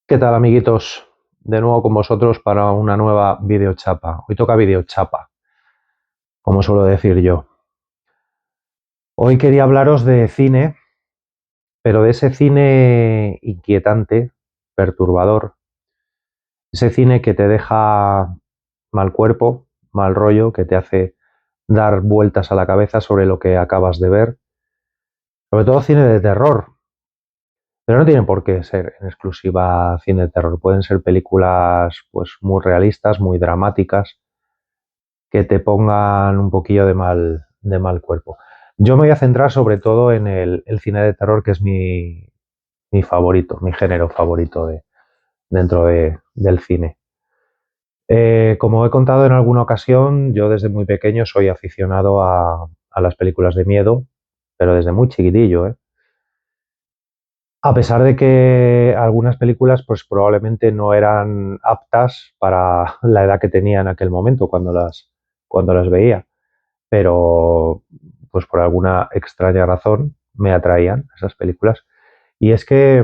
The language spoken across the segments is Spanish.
¿Qué tal, amiguitos? De nuevo con vosotros para una nueva videochapa. Hoy toca videochapa, como suelo decir yo. Hoy quería hablaros de cine, pero de ese cine inquietante, perturbador, ese cine que te deja mal cuerpo, mal rollo, que te hace dar vueltas a la cabeza sobre lo que acabas de ver. Sobre todo cine de terror, pero no tienen por qué ser en exclusiva cine de terror. Pueden ser películas pues muy realistas, muy dramáticas, que te pongan un poquillo de mal cuerpo. Yo me voy a centrar sobre todo en el cine de terror, que es mi favorito, mi género favorito dentro del cine. Como he contado en alguna ocasión, yo desde muy pequeño soy aficionado a las películas de miedo, pero desde muy chiquitillo, ¿eh? A pesar de que algunas películas pues probablemente no eran aptas para la edad que tenía en aquel momento cuando las veía, pero pues por alguna extraña razón me atraían esas películas. Y es que,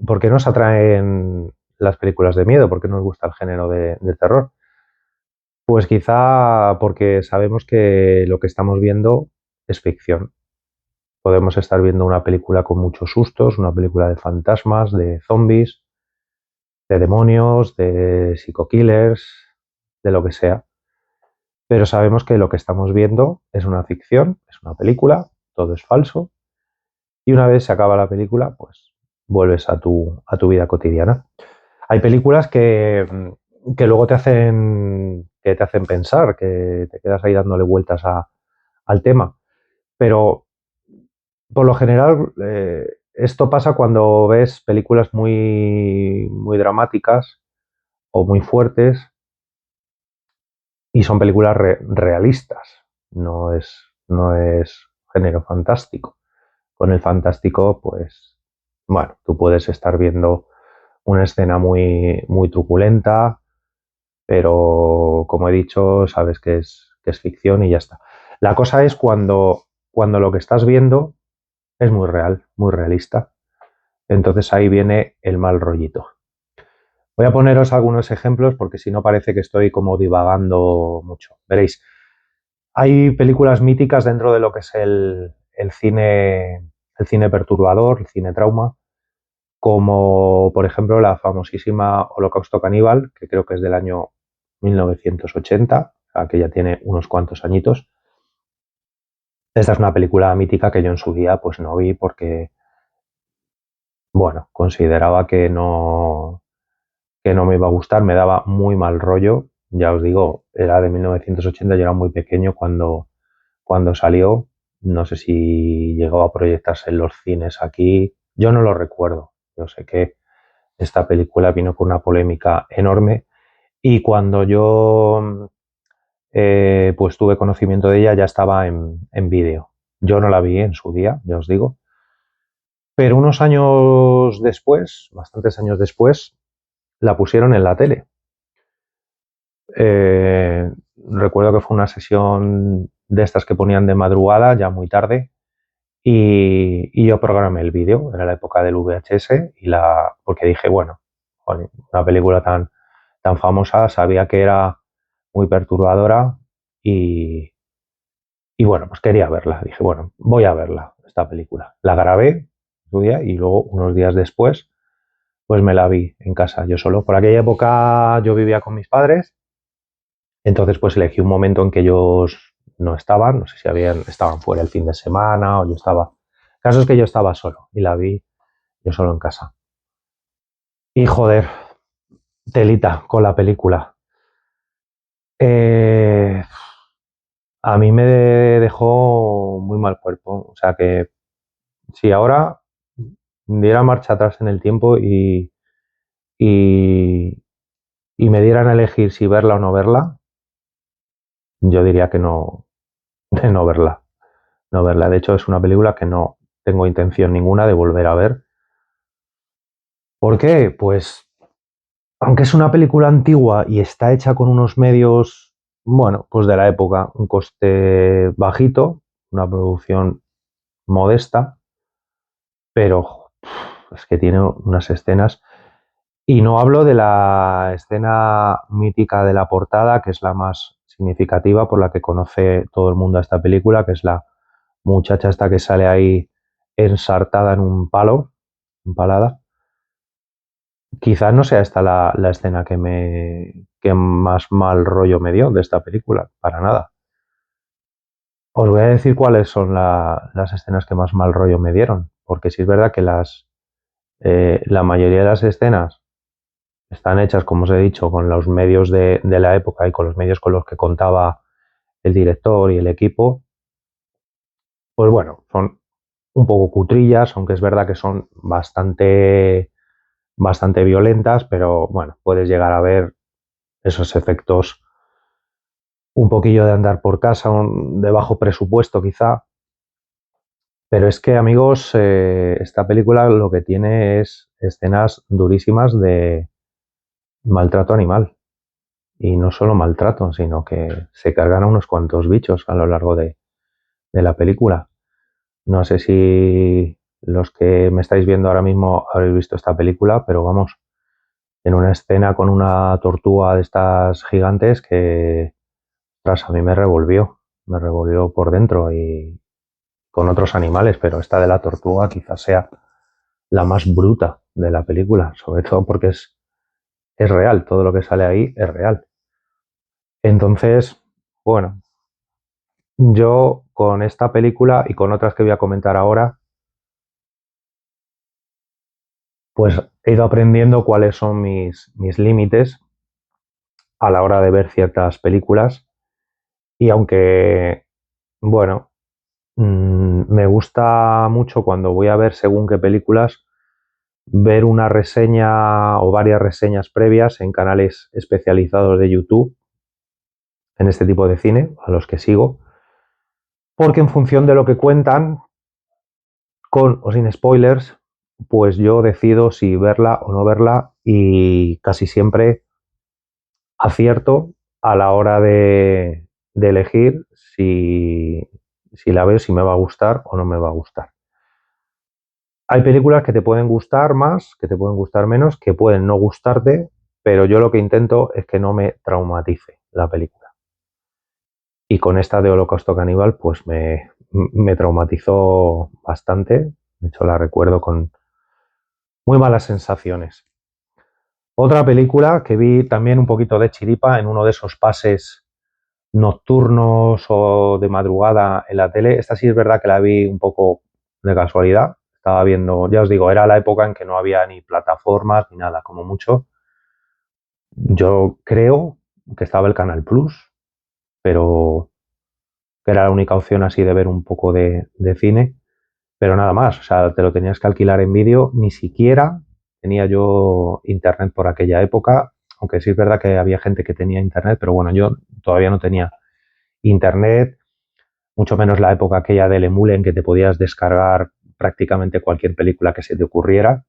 ¿por qué nos atraen las películas de miedo? ¿Por qué nos gusta el género de terror? Pues quizá porque sabemos que lo que estamos viendo es ficción. Podemos estar viendo una película con muchos sustos, una película de fantasmas, de zombies, de demonios, de psico-killers, de lo que sea. Pero sabemos que lo que estamos viendo es una ficción, es una película, todo es falso, y una vez se acaba la película, pues vuelves a tu vida cotidiana. Hay películas que luego que te hacen pensar, que te quedas ahí dándole vueltas al tema, pero por lo general esto pasa cuando ves películas muy dramáticas o muy fuertes y son películas realistas, no es género fantástico. Con el fantástico, pues, bueno, tú puedes estar viendo una escena muy truculenta, pero como he dicho, sabes que es ficción y ya está. La cosa es cuando lo que estás viendo es muy real, muy realista. Entonces ahí viene el mal rollito. Voy a poneros algunos ejemplos porque si no parece que estoy como divagando mucho. Veréis, hay películas míticas dentro de lo que es el cine perturbador, el cine trauma, como por ejemplo la famosísima Holocausto Caníbal, que creo que es del año 1980, o sea, que ya tiene unos cuantos añitos. Esta es una película mítica que yo en su día pues no vi porque, bueno, consideraba que no me iba a gustar, me daba muy mal rollo. Ya os digo, era de 1980, yo era muy pequeño cuando salió. No sé si llegó a proyectarse en los cines aquí. Yo no lo recuerdo. Yo sé que esta película vino con una polémica enorme y cuando yo pues tuve conocimiento de ella ya estaba en vídeo. Yo no la vi en su día, ya os digo. Pero unos años después, bastantes años después, la pusieron en la tele. Recuerdo que fue una sesión de estas que ponían de madrugada, ya muy tarde, y yo programé el vídeo, era la época del VHS, porque dije, bueno, joder, una película tan famosa, sabía que era muy perturbadora y, y bueno, pues quería verla. Dije, bueno, voy a verla, esta película. La grabé su día y luego, unos días después, pues me la vi en casa, yo solo. Por aquella época yo vivía con mis padres. Entonces, pues elegí un momento en que ellos no estaban, no sé si estaban fuera el fin de semana o yo estaba. El caso es que yo estaba solo y la vi yo solo en casa. Y joder, telita con la película. Eh, a mí me dejó muy mal cuerpo. O sea que si ahora diera marcha atrás en el tiempo y, y me dieran a elegir si verla o no verla, yo diría que no, de no verla. No verla. De hecho, es una película que no tengo intención ninguna de volver a ver. ¿Por qué? Pues, aunque es una película antigua y está hecha con unos medios, bueno, pues de la época, un coste bajito, una producción modesta, pero es que tiene unas escenas. Y no hablo de la escena mítica de la portada, que es la más significativa por la que conoce todo el mundo a esta película, que es la muchacha esta que sale ahí ensartada en un palo, empalada. Quizás no sea esta la escena que más mal rollo me dio de esta película, para nada. Os voy a decir cuáles son las escenas que más mal rollo me dieron, porque sí es verdad que la mayoría de las escenas están hechas, como os he dicho, con los medios de la época y con los medios con los que contaba el director y el equipo. Pues bueno, son un poco cutrillas, aunque es verdad que son bastante violentas, pero bueno, puedes llegar a ver esos efectos un poquillo de andar por casa, de bajo presupuesto quizá. Pero es que, amigos, esta película lo que tiene es escenas durísimas de maltrato animal. Y no solo maltrato, sino que se cargan a unos cuantos bichos a lo largo de la película. No sé si los que me estáis viendo ahora mismo habréis visto esta película, pero vamos, en una escena con una tortuga de estas gigantes que, tras a mí me revolvió por dentro y con otros animales, pero esta de la tortuga quizás sea la más bruta de la película, sobre todo porque es real, todo lo que sale ahí es real. Entonces, bueno, yo con esta película y con otras que voy a comentar ahora, pues he ido aprendiendo cuáles son mis límites a la hora de ver ciertas películas y aunque, bueno, me gusta mucho cuando voy a ver según qué películas, ver una reseña o varias reseñas previas en canales especializados de YouTube en este tipo de cine, a los que sigo, porque en función de lo que cuentan, con o sin spoilers, pues yo decido si verla o no verla y casi siempre acierto a la hora de elegir si la veo, si me va a gustar o no me va a gustar. Hay películas que te pueden gustar más, que te pueden gustar menos, que pueden no gustarte, pero yo lo que intento es que no me traumatice la película. Y con esta de Holocausto Caníbal, pues me traumatizó bastante. De hecho, la recuerdo con muy malas sensaciones. Otra película que vi también un poquito de chiripa en uno de esos pases nocturnos o de madrugada en la tele. Esta sí es verdad que la vi un poco de casualidad. Estaba viendo, ya os digo, era la época en que no había ni plataformas ni nada, como mucho. Yo creo que estaba el Canal Plus, pero que era la única opción así de ver un poco de cine, pero nada más. O sea, te lo tenías que alquilar en vídeo. Ni siquiera tenía yo internet por aquella época, aunque sí es verdad que había gente que tenía internet, pero bueno, yo todavía no tenía internet, mucho menos la época aquella del emule en que te podías descargar prácticamente cualquier película que se te ocurriera.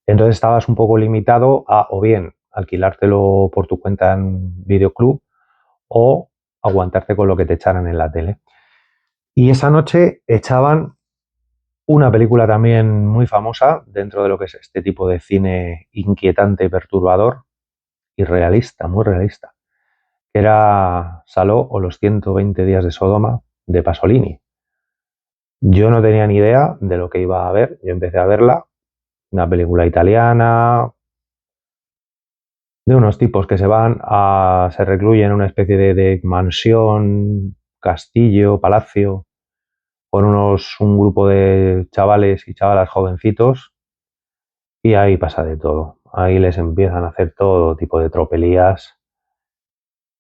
Entonces estabas un poco limitado a o bien alquilártelo por tu cuenta en Videoclub o aguantarte con lo que te echaran en la tele. Y esa noche echaban una película también muy famosa dentro de lo que es este tipo de cine inquietante, perturbador y realista, muy realista, que era Saló o los 120 días de Sodoma de Pasolini. Yo no tenía ni idea de lo que iba a ver. Yo empecé a verla, una película italiana, de unos tipos que se recluyen en una especie de mansión, castillo, palacio, con un grupo de chavales y chavalas jovencitos, y ahí pasa de todo. Ahí les empiezan a hacer todo tipo de tropelías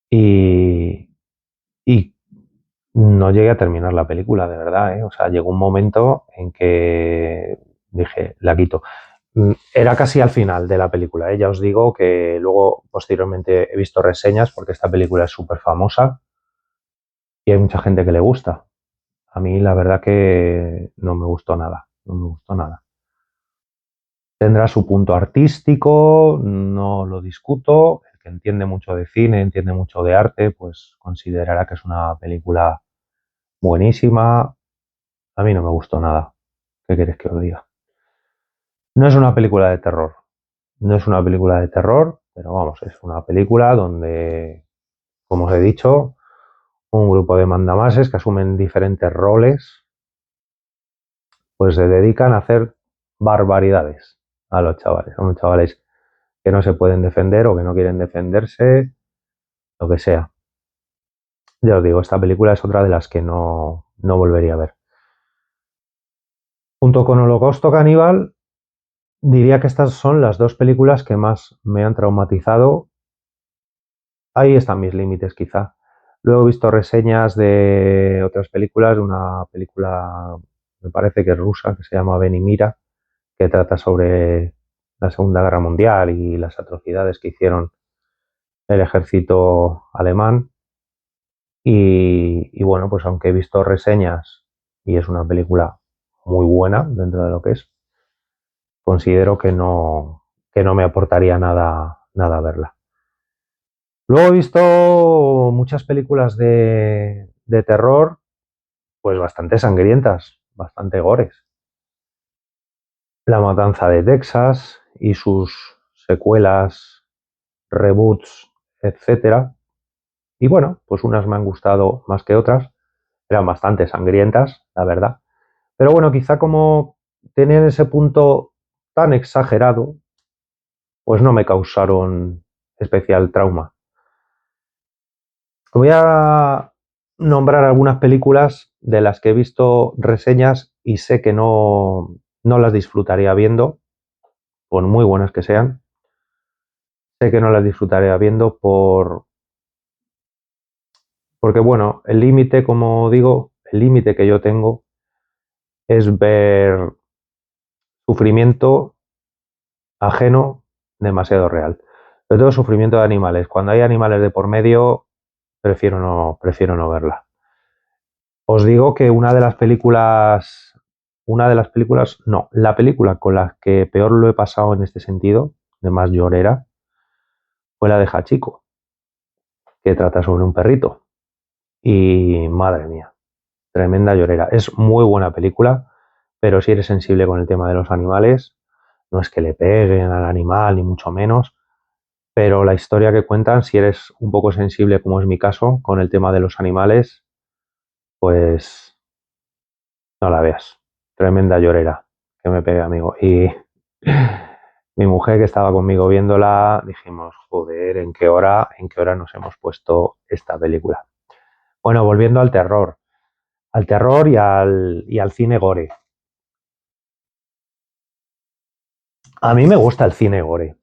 y, y no llegué a terminar la película, de verdad, ¿eh? O sea, llegó un momento en que dije, la quito. Era casi al final de la película, ¿eh? Ya os digo que luego, posteriormente, he visto reseñas porque esta película es súper famosa y hay mucha gente que le gusta. A mí, la verdad que no me gustó nada, no me gustó nada. Tendrá su punto artístico, no lo discuto. El que entiende mucho de cine, entiende mucho de arte, pues considerará que es una película buenísima. A mí no me gustó nada. ¿Qué queréis que os diga? No es una película de terror. No es una película de terror, pero vamos, es una película donde, como os he dicho, un grupo de mandamases que asumen diferentes roles, pues se dedican a hacer barbaridades a unos chavales que no se pueden defender o que no quieren defenderse, lo que sea. Ya os digo, esta película es otra de las que no volvería a ver. Junto con Holocausto Caníbal, diría que estas son las dos películas que más me han traumatizado. Ahí están mis límites, quizá. Luego he visto reseñas de otras películas, una película, me parece que es rusa, que se llama Ven y Mira, que trata sobre la Segunda Guerra Mundial y las atrocidades que hicieron el ejército alemán. Y bueno, pues aunque he visto reseñas y es una película muy buena dentro de lo que es, considero que no me aportaría nada verla. Luego he visto muchas películas de terror, pues bastante sangrientas, bastante gores. La Matanza de Texas y sus secuelas, reboots, etcétera. Y bueno, pues unas me han gustado más que otras. Eran bastante sangrientas, la verdad. Pero bueno, quizá como tenían ese punto tan exagerado, pues no me causaron especial trauma. Voy a nombrar algunas películas de las que he visto reseñas y sé que no las disfrutaría viendo, por muy buenas que sean. Sé que no las disfrutaría viendo porque bueno, el límite, como digo, el límite que yo tengo es ver sufrimiento ajeno demasiado real. Sobre todo sufrimiento de animales. Cuando hay animales de por medio, prefiero no verla. Os digo que no, la película con la que peor lo he pasado en este sentido, de más llorera, fue la de Hachiko, que trata sobre un perrito. Y madre mía, tremenda llorera. Es muy buena película, pero si eres sensible con el tema de los animales, no es que le peguen al animal, ni mucho menos, pero la historia que cuentan, si eres un poco sensible, como es mi caso, con el tema de los animales, pues no la veas. Tremenda llorera que me pegué, amigo. Y mi mujer que estaba conmigo viéndola, dijimos, joder, en qué hora nos hemos puesto esta película? Bueno, volviendo al terror y al cine gore. A mí me gusta el cine gore,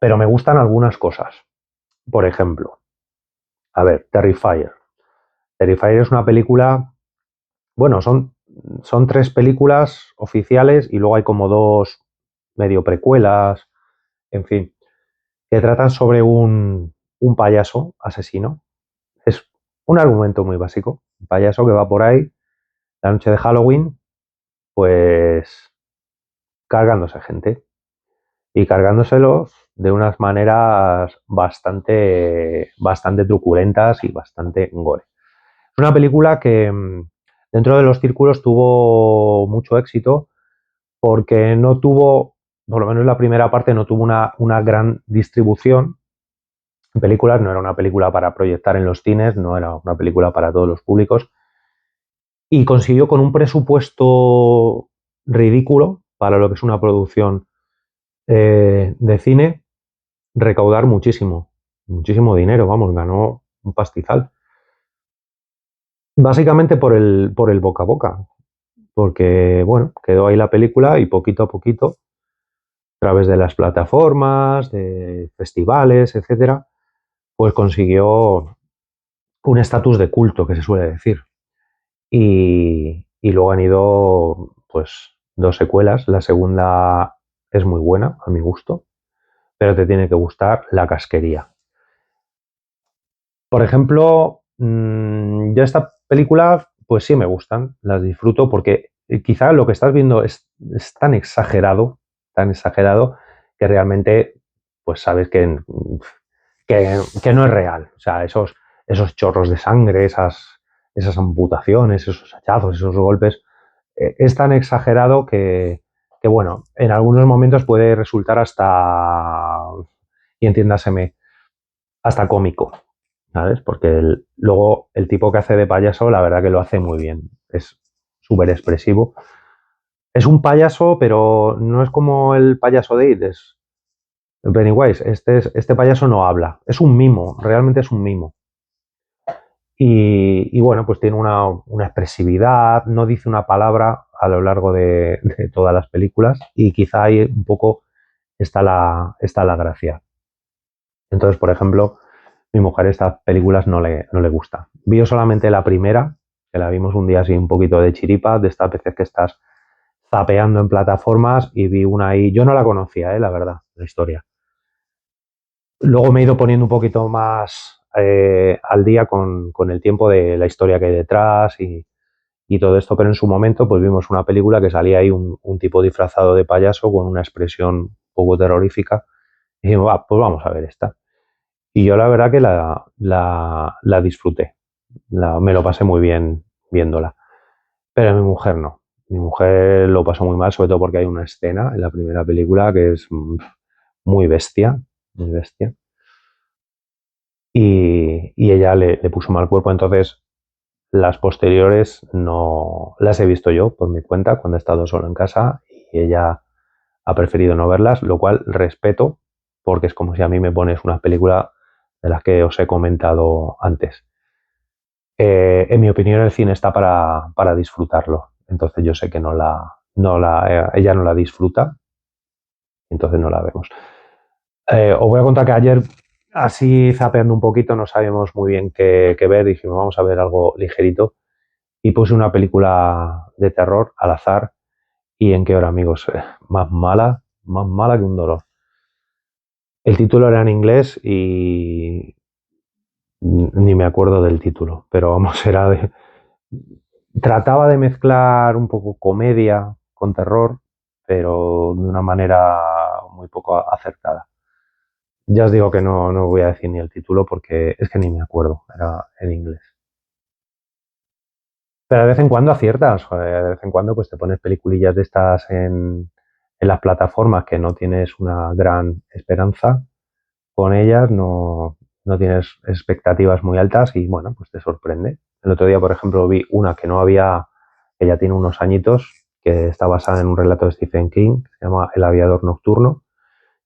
pero me gustan algunas cosas. Por ejemplo, a ver, Terrifier. Terrifier es una película, bueno, son tres películas oficiales y luego hay como dos medio precuelas, en fin, que tratan sobre un payaso asesino. Es un argumento muy básico. Un payaso que va por ahí la noche de Halloween, pues cargándose gente y cargándoselos de unas maneras bastante truculentas y bastante gore. Es una película que dentro de los círculos tuvo mucho éxito porque no tuvo, por lo menos la primera parte, no tuvo una gran distribución en películas, no era una película para proyectar en los cines, no era una película para todos los públicos, y consiguió con un presupuesto ridículo para lo que es una producción de cine, recaudar muchísimo dinero, vamos, ganó un pastizal. Básicamente por el boca a boca, porque bueno, quedó ahí la película y poquito a poquito, a través de las plataformas, de festivales, etcétera, pues consiguió un estatus de culto, que se suele decir. Y luego han ido pues dos secuelas. La segunda es muy buena, a mi gusto, pero te tiene que gustar La Casquería. Por ejemplo, yo esta película, pues sí me gustan, las disfruto porque quizá lo que estás viendo es tan exagerado, que realmente pues sabes que no es real. O sea, esos chorros de sangre, esas amputaciones, esos hachazos, esos golpes, es tan exagerado que que bueno, en algunos momentos puede resultar hasta, y entiéndaseme, hasta cómico, ¿sabes? Porque luego el tipo que hace de payaso, la verdad que lo hace muy bien, es súper expresivo. Es un payaso, pero no es como el payaso de It, es Pennywise. Este payaso no habla, es un mimo, realmente es un mimo. Y bueno, pues tiene una expresividad, no dice una palabra a lo largo de todas las películas y quizá ahí un poco está la gracia. Entonces, por ejemplo, mi mujer estas películas no le gusta. Vio solamente la primera, que la vimos un día así un poquito de chiripa, de estas veces que estás zapeando en plataformas y vi una ahí, yo no la conocía, la verdad, la historia. Luego me he ido poniendo un poquito más al día con el tiempo de la historia que hay detrás y todo esto, pero en su momento pues vimos una película que salía ahí un tipo disfrazado de payaso con una expresión un poco terrorífica y dijimos, va, pues vamos a ver esta. Y yo la verdad que la disfruté, me lo pasé muy bien viéndola, pero mi mujer no. Mi mujer lo pasó muy mal, sobre todo porque hay una escena en la primera película que es muy bestia, muy bestia. Y ella le puso mal cuerpo, entonces las posteriores no las he visto yo por mi cuenta cuando he estado solo en casa y ella ha preferido no verlas, lo cual respeto porque es como si a mí me pones una película de las que os he comentado antes. En mi opinión el cine está para disfrutarlo, entonces yo sé que ella no la disfruta, entonces no la vemos. Os voy a contar que ayer, así zapeando un poquito, no sabíamos muy bien qué ver. Dijimos, vamos a ver algo ligerito. Y puse una película de terror al azar. ¿Y en qué hora, amigos? Más mala que un dolor. El título era en inglés y ni me acuerdo del título, pero vamos, trataba de mezclar un poco comedia con terror, pero de una manera muy poco acertada. Ya os digo que no voy a decir ni el título porque es que ni me acuerdo, era en inglés. Pero de vez en cuando aciertas, joder, de vez en cuando pues te pones peliculillas de estas en las plataformas que no tienes una gran esperanza con ellas, no tienes expectativas muy altas y bueno, pues te sorprende. El otro día, por ejemplo, vi una que ya tiene unos añitos, que está basada en un relato de Stephen King, que se llama El aviador nocturno.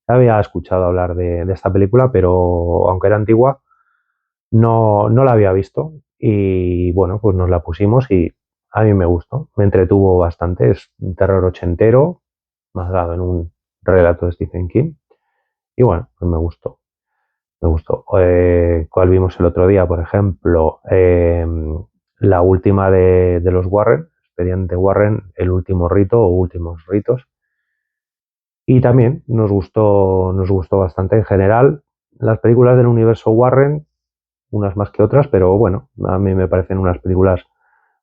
Ya había escuchado hablar de esta película, pero aunque era antigua, no la había visto y bueno, pues nos la pusimos y a mí me gustó, me entretuvo bastante, es un terror ochentero, basado en un relato de Stephen King y bueno, pues me gustó, me gustó. ¿Cuál vimos el otro día? Por ejemplo, la última de los Warren, Expediente Warren, El último rito o Últimos ritos. Y también nos gustó bastante en general. Las películas del universo Warren unas más que otras, pero bueno, a mí me parecen unas películas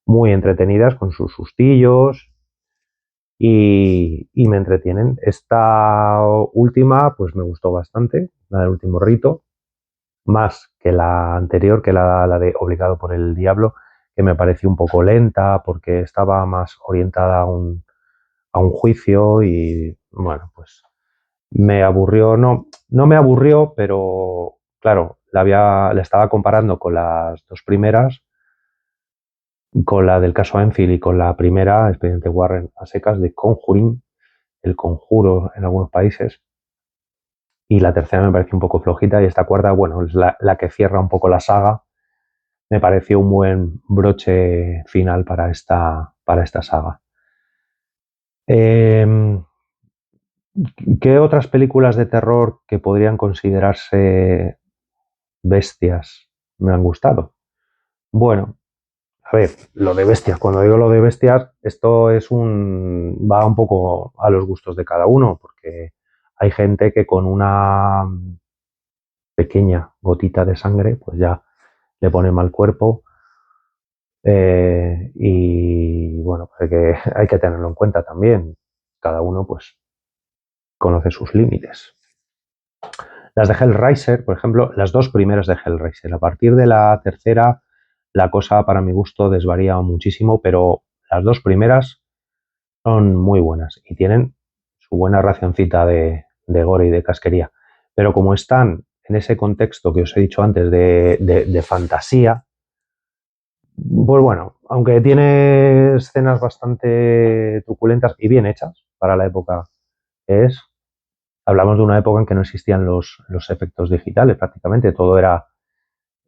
muy entretenidas con sus sustillos y me entretienen. Esta última pues me gustó bastante, la del último rito, más que la anterior, que la de Obligado por el Diablo, que me pareció un poco lenta porque estaba más orientada a un juicio y bueno, pues me aburrió, no me aburrió, pero claro, la estaba comparando con las dos primeras, con la del caso Enfield y con la primera, Expediente Warren a secas, de Conjuring, El Conjuro en algunos países. Y la tercera me pareció un poco flojita y esta cuarta, bueno, es la que cierra un poco la saga. Me pareció un buen broche final para esta saga. Eh, ¿Qué otras películas de terror que podrían considerarse bestias me han gustado? Bueno, a ver, lo de bestias, cuando digo lo de bestias, esto va un poco a los gustos de cada uno, porque hay gente que con una pequeña gotita de sangre, pues ya le pone mal cuerpo, y bueno, pues hay que tenerlo en cuenta también. Cada uno pues conoce sus límites. Las de Hellraiser, por ejemplo, las dos primeras de Hellraiser. A partir de la tercera, la cosa para mi gusto desvaría muchísimo, pero las dos primeras son muy buenas y tienen su buena racioncita de gore y de casquería. Pero como están en ese contexto que os he dicho antes de fantasía, pues bueno, aunque tiene escenas bastante truculentas y bien hechas para la época que es, hablamos de una época en que no existían los efectos digitales prácticamente, todo era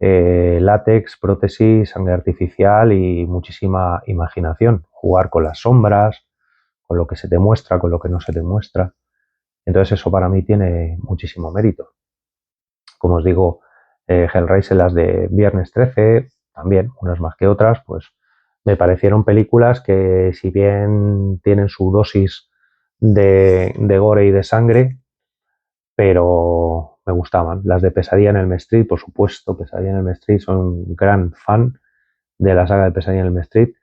látex, prótesis, sangre artificial y muchísima imaginación. Jugar con las sombras, con lo que se te muestra, con lo que no se te muestra. Entonces eso para mí tiene muchísimo mérito. Como os digo, Hellraiser, las de Viernes 13, también, unas más que otras, pues me parecieron películas que si bien tienen su dosis de gore y de sangre, pero me gustaban. Las de Pesadilla en Elm Street, por supuesto, Pesadilla en Elm Street, soy un gran fan de la saga de Pesadilla en Elm Street.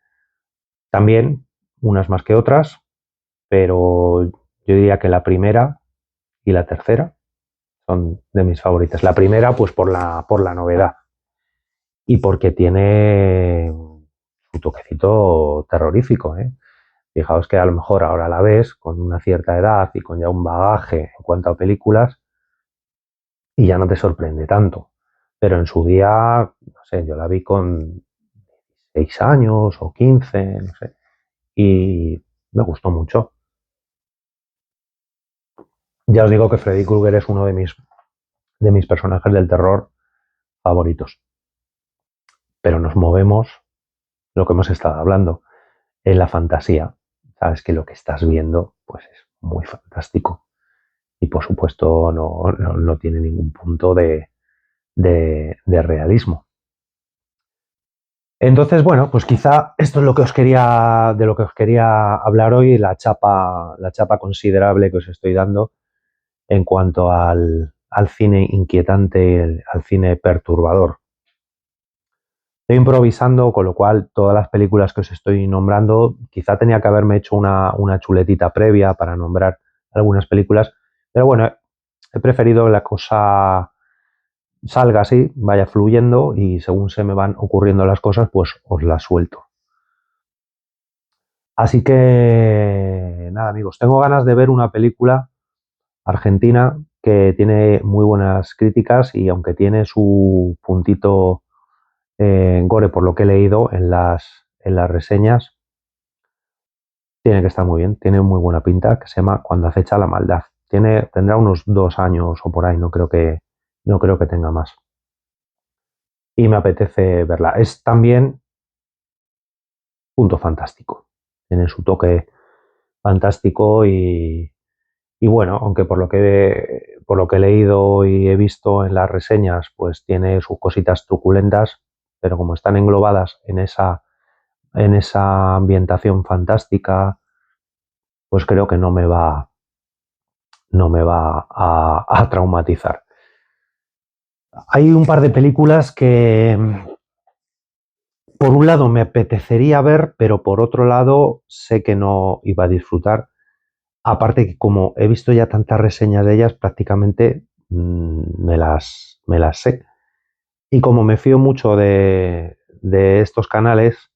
También, unas más que otras, pero yo diría que la primera y la tercera son de mis favoritas. La primera, pues por la novedad y porque tiene su toquecito terrorífico, ¿eh? Fijaos que a lo mejor ahora la ves con una cierta edad y con ya un bagaje en cuanto a películas y ya no te sorprende tanto. Pero en su día, no sé, yo la vi con 6 años o 15, no sé, y me gustó mucho. Ya os digo que Freddy Krueger es uno de mis personajes del terror favoritos. Pero nos movemos, lo que hemos estado hablando, en la fantasía. Sabes que lo que estás viendo pues es muy fantástico y por supuesto no tiene ningún punto de realismo. Entonces, bueno, pues quizá esto es lo que de lo que os quería hablar hoy, la chapa considerable que os estoy dando en cuanto al cine inquietante, al cine perturbador. Estoy improvisando, con lo cual todas las películas que os estoy nombrando, quizá tenía que haberme hecho una chuletita previa para nombrar algunas películas, pero bueno, he preferido que la cosa salga así, vaya fluyendo y según se me van ocurriendo las cosas, pues os las suelto. Así que nada, amigos, tengo ganas de ver una película argentina que tiene muy buenas críticas y aunque tiene su puntito gore por lo que he leído en las reseñas, tiene que estar muy bien, tiene muy buena pinta, que se llama Cuando acecha la maldad. Tendrá unos 2 años o por ahí, no creo que tenga más. Y me apetece verla. Es también punto fantástico. Tiene su toque fantástico y bueno, aunque por lo que he leído y he visto en las reseñas, pues tiene sus cositas truculentas, pero como están englobadas en esa ambientación fantástica, pues creo que no me va a traumatizar. Hay un par de películas que, por un lado, me apetecería ver, pero por otro lado, sé que no iba a disfrutar. Aparte que como he visto ya tantas reseñas de ellas, prácticamente me las sé. Y como me fío mucho de estos canales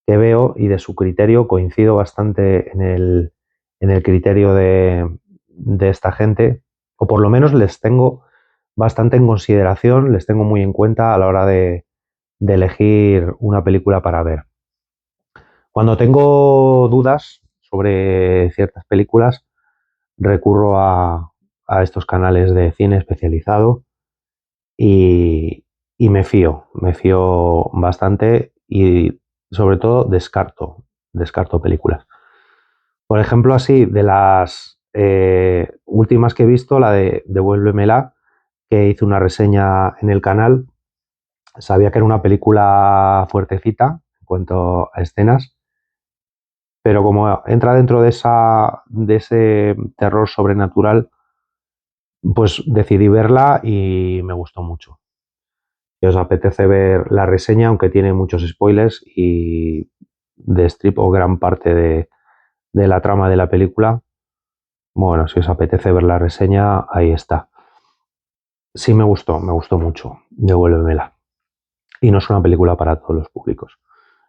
que veo y de su criterio, coincido bastante en el criterio de esta gente, o por lo menos les tengo bastante en consideración, les tengo muy en cuenta a la hora de elegir una película para ver. Cuando tengo dudas sobre ciertas películas, recurro a estos canales de cine especializado y me fío bastante y sobre todo descarto películas. Por ejemplo, así, de las últimas que he visto, la de Devuélvemela, que hice una reseña en el canal, sabía que era una película fuertecita en cuanto a escenas, pero como entra dentro de ese terror sobrenatural, pues decidí verla y me gustó mucho. Si os apetece ver la reseña, aunque tiene muchos spoilers y destripo gran parte de la trama de la película, bueno, si os apetece ver la reseña, ahí está. Sí me gustó mucho, devuélvemela. Y no es una película para todos los públicos.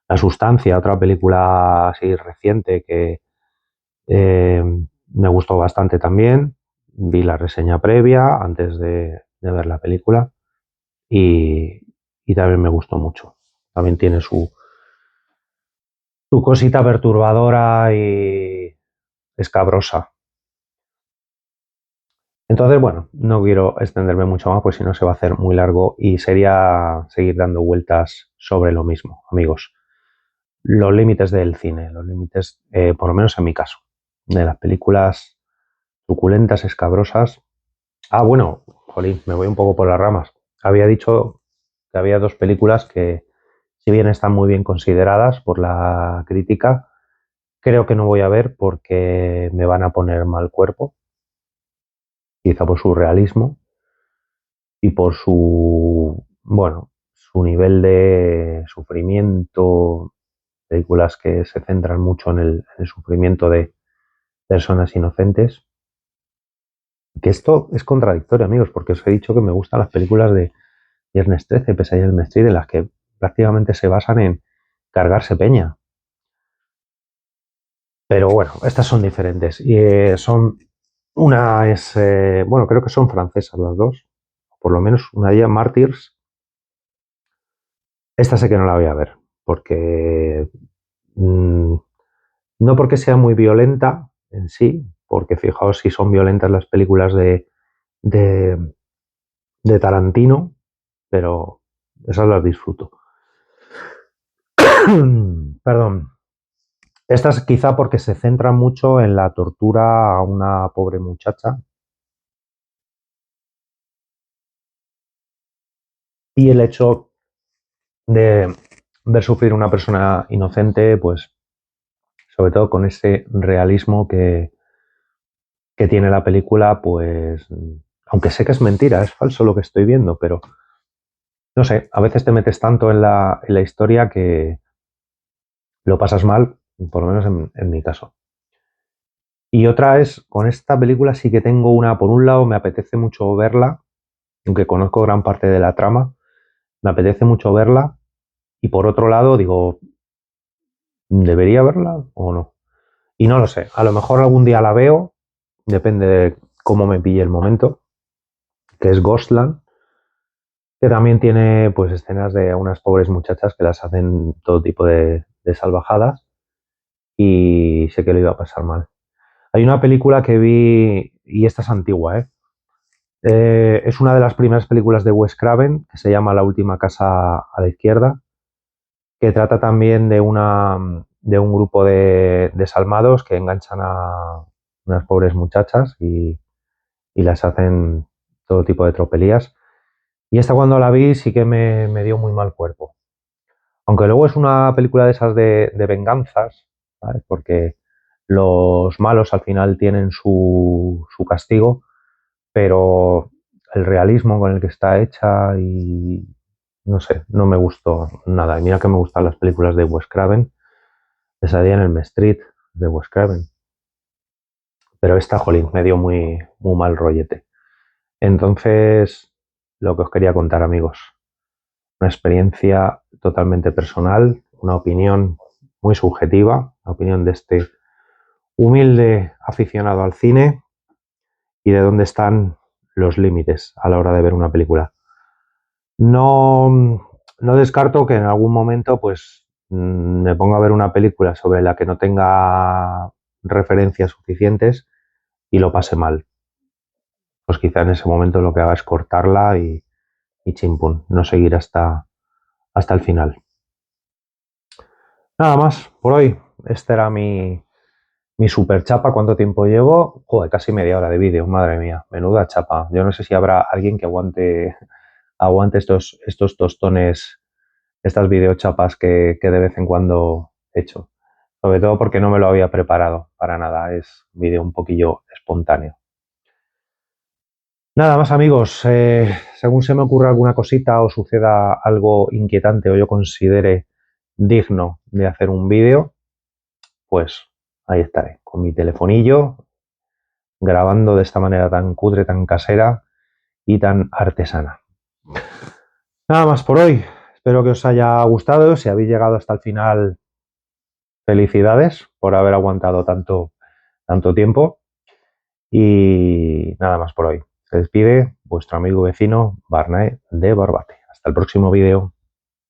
La Sustancia, otra película así reciente que me gustó bastante también. Vi la reseña previa antes de ver la película y, y también me gustó mucho. También tiene su cosita perturbadora y escabrosa. Entonces, bueno, no quiero extenderme mucho más, pues si no se va a hacer muy largo y sería seguir dando vueltas sobre lo mismo, amigos. Los límites del cine, los límites, por lo menos en mi caso, de las películas suculentas, escabrosas. Ah, bueno, jolín, me voy un poco por las ramas. Había dicho que había dos películas que, si bien están muy bien consideradas por la crítica, creo que no voy a ver porque me van a poner mal cuerpo, quizá por su realismo y por bueno, su nivel de sufrimiento, películas que se centran mucho en el sufrimiento de personas inocentes. Que esto es contradictorio, amigos, porque os he dicho que me gustan las películas de Viernes 13, Pesadilla en Elm Street, en las que prácticamente se basan en cargarse peña. Pero bueno, estas son diferentes. Y una es, bueno, creo que son francesas las dos, por lo menos una de ellas, Martyrs. Esta sé que no la voy a ver, porque no porque sea muy violenta en sí, porque fijaos si son violentas las películas de, de Tarantino, pero esas las disfruto. Perdón. Estas quizá porque se centra mucho en la tortura a una pobre muchacha y el hecho de ver sufrir a una persona inocente, pues sobre todo con ese realismo que tiene la película, pues aunque sé que es mentira, es falso lo que estoy viendo, pero no sé, a veces te metes tanto en la historia que lo pasas mal, por lo menos en mi caso. Y otra es, con esta película sí que tengo una, por un lado me apetece mucho verla, aunque conozco gran parte de la trama, me apetece mucho verla, y por otro lado digo, ¿debería verla o no? Y no lo sé, a lo mejor algún día la veo, depende de cómo me pille el momento, que es Ghostland, que también tiene pues escenas de unas pobres muchachas que las hacen todo tipo de salvajadas y sé que lo iba a pasar mal. Hay una película que vi, y esta es antigua, ¿eh? Es una de las primeras películas de Wes Craven, que se llama La última casa a la izquierda, que trata también de un grupo de desalmados que enganchan a unas pobres muchachas y las hacen todo tipo de tropelías. Y esta cuando la vi sí que me dio muy mal cuerpo. Aunque luego es una película de esas de venganzas, ¿sabes? Porque los malos al final tienen su castigo, pero el realismo con el que está hecha y no sé, no me gustó nada. Y mira que me gustan las películas de Wes Craven, Pesadilla en Elm Street de Wes Craven, pero esta, jolín, me dio muy mal rollete. Entonces, lo que os quería contar, amigos, una experiencia totalmente personal, una opinión muy subjetiva, la opinión de este humilde aficionado al cine y de dónde están los límites a la hora de ver una película. No, no descarto que en algún momento pues me ponga a ver una película sobre la que no tenga referencias suficientes y lo pase mal. Pues quizá en ese momento lo que haga es cortarla y chimpún, no seguir hasta el final. Nada más por hoy. Este era mi super chapa. ¿Cuánto tiempo llevo? Joder, casi media hora de vídeo, madre mía, menuda chapa. Yo no sé si habrá alguien que aguante estos tostones, estas videochapas que de vez en cuando he hecho. Sobre todo porque no me lo había preparado para nada. Es un vídeo un poquillo espontáneo. Nada más, amigos. Según se me ocurra alguna cosita o suceda algo inquietante o yo considere digno de hacer un vídeo, pues ahí estaré, con mi telefonillo, grabando de esta manera tan cutre, tan casera y tan artesana. Nada más por hoy. Espero que os haya gustado. Si habéis llegado hasta el final, felicidades por haber aguantado tanto tiempo. Y nada más por hoy. Se despide vuestro amigo vecino Barnae de Barbate. Hasta el próximo vídeo.